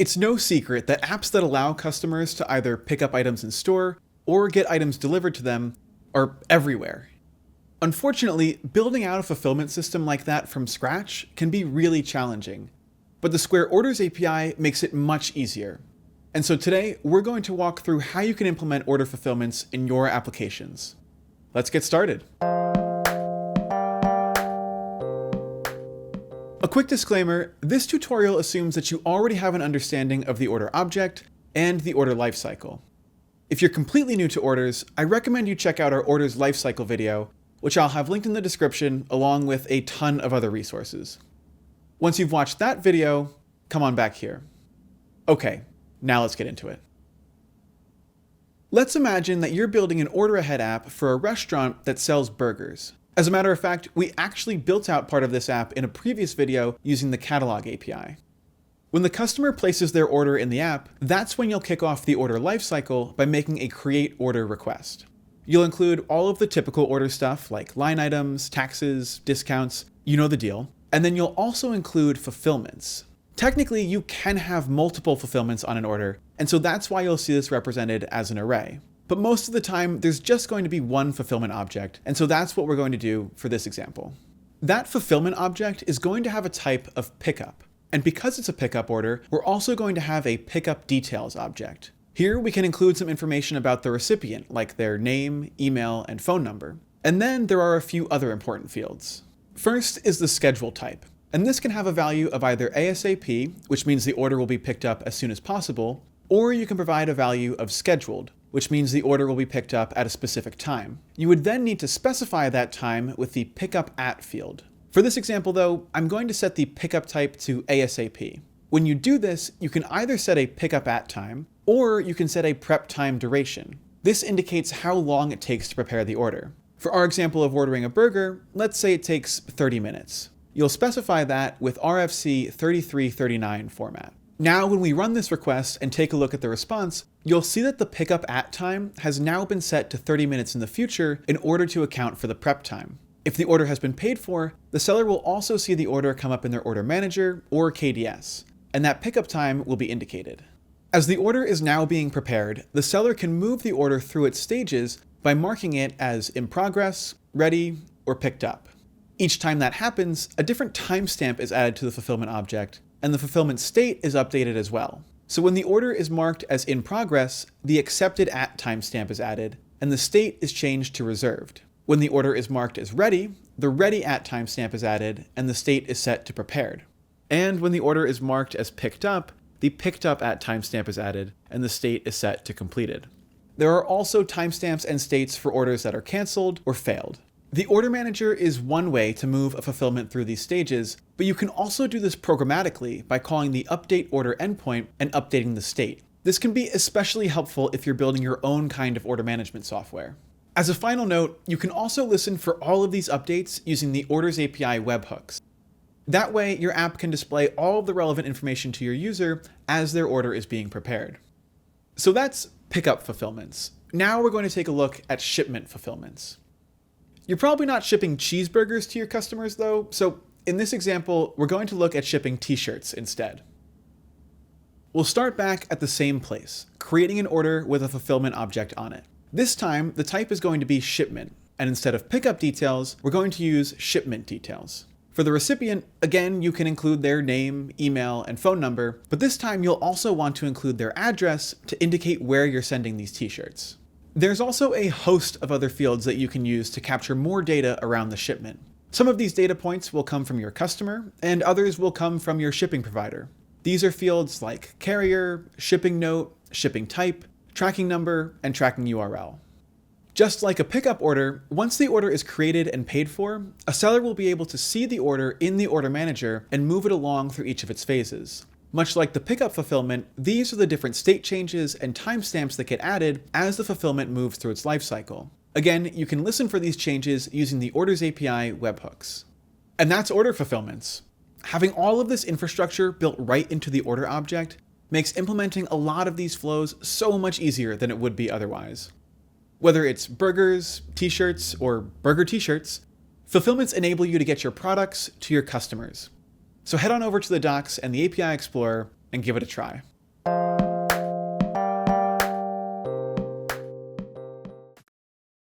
It's no secret that apps that allow customers to either pick up items in store or get items delivered to them are everywhere. Unfortunately, building out a fulfillment system like that from scratch can be really challenging, but the Square Orders API makes it much easier. And so today, we're going to walk through how you can implement order fulfillments in your applications. Let's get started. A quick disclaimer, this tutorial assumes that you already have an understanding of the order object and the order lifecycle. If you're completely new to orders, I recommend you check out our orders lifecycle video, which I'll have linked in the description along with a ton of other resources. Once you've watched that video, come on back here. Okay, now let's get into it. Let's imagine that you're building an order ahead app for a restaurant that sells burgers. As a matter of fact, we actually built out part of this app in a previous video using the Catalog API. When the customer places their order in the app, that's when you'll kick off the order lifecycle by making a create order request. You'll include all of the typical order stuff like line items, taxes, discounts, you know the deal. And then you'll also include fulfillments. Technically, you can have multiple fulfillments on an order, and so that's why you'll see this represented as an array. But most of the time, there's just going to be one fulfillment object, and so that's what we're going to do for this example. That fulfillment object is going to have a type of pickup, and because it's a pickup order, we're also going to have a pickup details object. Here we can include some information about the recipient, like their name, email, and phone number. And then there are a few other important fields. First is the schedule type, and this can have a value of either ASAP, which means the order will be picked up as soon as possible, or you can provide a value of scheduled, which means the order will be picked up at a specific time. You would then need to specify that time with the pickup at field. For this example though, I'm going to set the pickup type to ASAP. When you do this, you can either set a pickup at time, or you can set a prep time duration. This indicates how long it takes to prepare the order. For our example of ordering a burger, let's say it takes 30 minutes. You'll specify that with RFC 3339 format. Now, when we run this request and take a look at the response, you'll see that the pickup at time has now been set to 30 minutes in the future in order to account for the prep time. If the order has been paid for, the seller will also see the order come up in their order manager or KDS, and that pickup time will be indicated. As the order is now being prepared, the seller can move the order through its stages by marking it as in progress, ready, or picked up. Each time that happens, a different timestamp is added to the fulfillment object, and the fulfillment state is updated as well. So when the order is marked as in progress, the accepted at timestamp is added, and the state is changed to reserved. When the order is marked as ready, the ready at timestamp is added, and the state is set to prepared. And when the order is marked as picked up, the picked up at timestamp is added, and the state is set to completed. There are also timestamps and states for orders that are canceled or failed. The order manager is one way to move a fulfillment through these stages, but you can also do this programmatically by calling the update order endpoint and updating the state. This can be especially helpful if you're building your own kind of order management software. As a final note, you can also listen for all of these updates using the Orders API webhooks. That way, your app can display all of the relevant information to your user as their order is being prepared. So that's pickup fulfillments. Now we're going to take a look at shipment fulfillments. You're probably not shipping cheeseburgers to your customers though, so in this example, we're going to look at shipping t-shirts instead. We'll start back at the same place, creating an order with a fulfillment object on it. This time, the type is going to be shipment, and instead of pickup details, we're going to use shipment details. For the recipient, again, you can include their name, email, and phone number, but this time you'll also want to include their address to indicate where you're sending these t-shirts. There's also a host of other fields that you can use to capture more data around the shipment. Some of these data points will come from your customer, and others will come from your shipping provider. These are fields like carrier, shipping note, shipping type, tracking number, and tracking URL. Just like a pickup order, once the order is created and paid for, a seller will be able to see the order in the order manager and move it along through each of its phases. Much like the pickup fulfillment, these are the different state changes and timestamps that get added as the fulfillment moves through its lifecycle. Again, you can listen for these changes using the Orders API webhooks. And that's order fulfillments. Having all of this infrastructure built right into the order object makes implementing a lot of these flows so much easier than it would be otherwise. Whether it's burgers, t-shirts, or burger t-shirts, fulfillments enable you to get your products to your customers. So head on over to the docs and the API Explorer and give it a try.